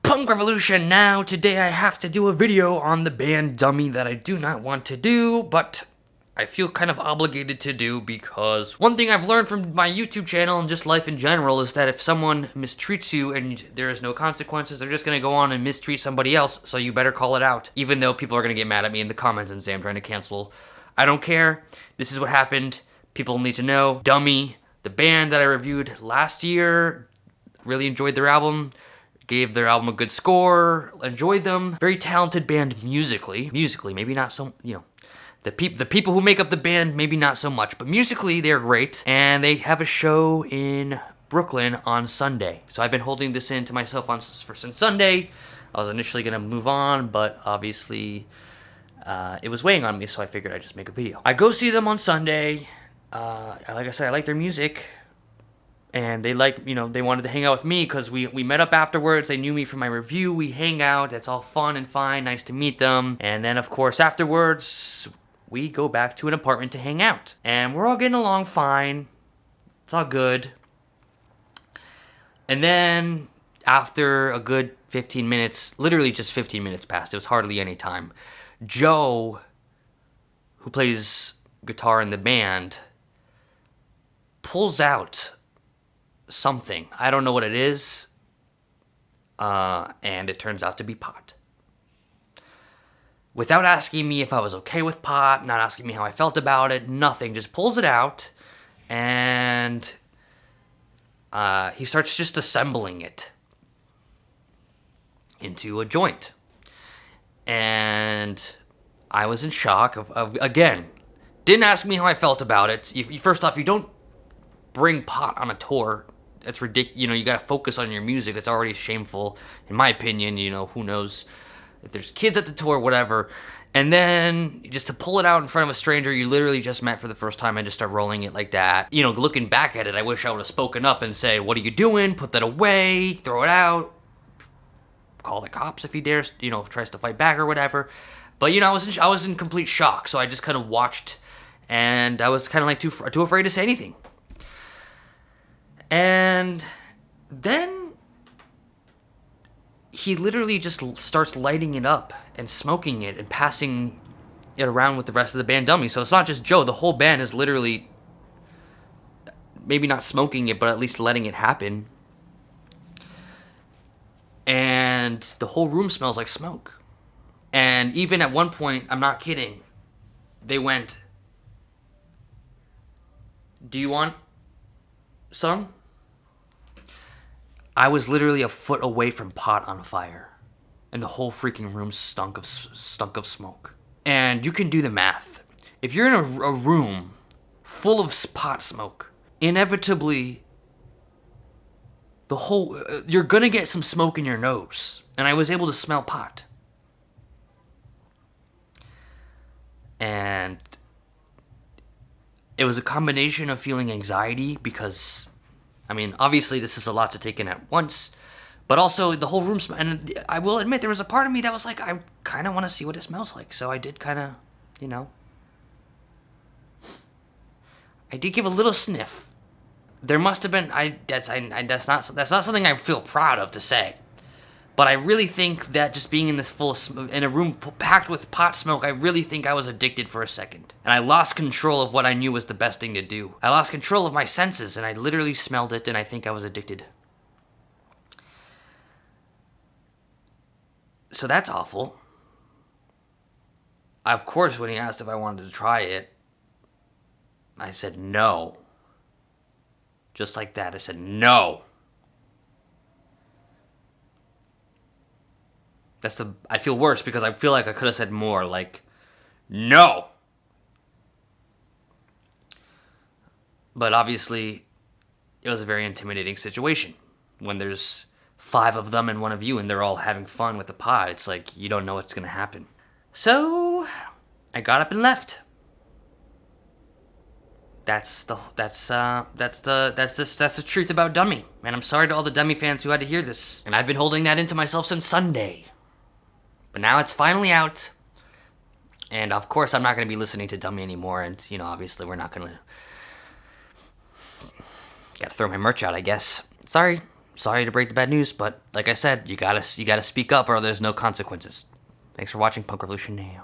Punk Revolution now. Today I have to do a video on the band Dummy that I do not want to do, but I feel kind of obligated to do because one thing I've learned from my YouTube channel and just life in general is that if someone mistreats you and there is no consequences, they're just going to go on and mistreat somebody else, so you better call it out. Even though people are going to get mad at me in the comments and say I'm trying to cancel. I don't care. This is what happened. People need to know. Dummy, the band that I reviewed last year, really enjoyed their album. Gave their album a good score, enjoyed them. Very talented band musically. Musically, maybe not so, the people who make up the band, maybe not so much, but musically they're great. And they have a show in Brooklyn on Sunday. So I've been holding this in to myself since Sunday. I was initially gonna move on, but obviously it was weighing on me, so I figured I'd just make a video. I go see them on Sunday. Like I said, I like their music. And they they wanted to hang out with me because we met up afterwards. They knew me from my review. We hang out. It's all fun and fine. Nice to meet them. And then, of course, afterwards, we go back to an apartment to hang out. And we're all getting along fine. It's all good. And then, after a good 15 minutes, literally just 15 minutes passed. It was hardly any time. Joe, who plays guitar in the band, pulls out something. I don't know what it is. And it turns out to be pot. Without asking me if I was okay with pot, not asking me how I felt about it, nothing. Just pulls it out. And he starts just assembling it into a joint. And I was in shock. Again, didn't ask me how I felt about it. First off, you don't bring pot on a tour. That's ridiculous. You gotta focus on your music. It's already shameful, in my opinion. Who knows if there's kids at the tour, whatever. And then just to pull it out in front of a stranger you literally just met for the first time and just start rolling it like that. Looking back at it, I wish I would have spoken up and say, "What are you doing? Put that away. Throw it out. Call the cops if he dares. Tries to fight back or whatever." But I was in complete shock. So I just kind of watched, and I was kind of like too afraid to say anything. And then he literally just starts lighting it up and smoking it and passing it around with the rest of the band Dummy. So it's not just Joe. The whole band is literally maybe not smoking it, but at least letting it happen. And the whole room smells like smoke. And even at one point, I'm not kidding, they went, "Do you want some?" I was literally a foot away from pot on fire, and the whole freaking room stunk of smoke. And you can do the math. If you're in a room full of pot smoke, inevitably, you're gonna get some smoke in your nose. And I was able to smell pot. And it was a combination of feeling anxiety because, obviously this is a lot to take in at once, but also the whole room and I will admit there was a part of me that was like, I kind of want to see what it smells like. So I did kind of, I did give a little sniff. There must have been, that's not something I feel proud of to say. But I really think that just being in this in a room packed with pot smoke, I really think I was addicted for a second. And I lost control of what I knew was the best thing to do. I lost control of my senses, and I literally smelled it, and I think I was addicted. So that's awful. Of course, when he asked if I wanted to try it, I said no. Just like that, I said no. I feel worse because I feel like I could have said more, like, no. But obviously, it was a very intimidating situation. When there's 5 of them and 1 of you and they're all having fun with the pot, it's like, you don't know what's going to happen. So, I got up and left. That's the truth about Dummy. And I'm sorry to all the Dummy fans who had to hear this. And I've been holding that into myself since Sunday. But now it's finally out. And of course I'm not going to be listening to Dummy anymore. And, obviously we're not going to... Gotta throw my merch out, I guess. Sorry. sorry to break the bad news, but like I said, you gotta speak up or there's no consequences. Thanks for watching Punk Revolution Now.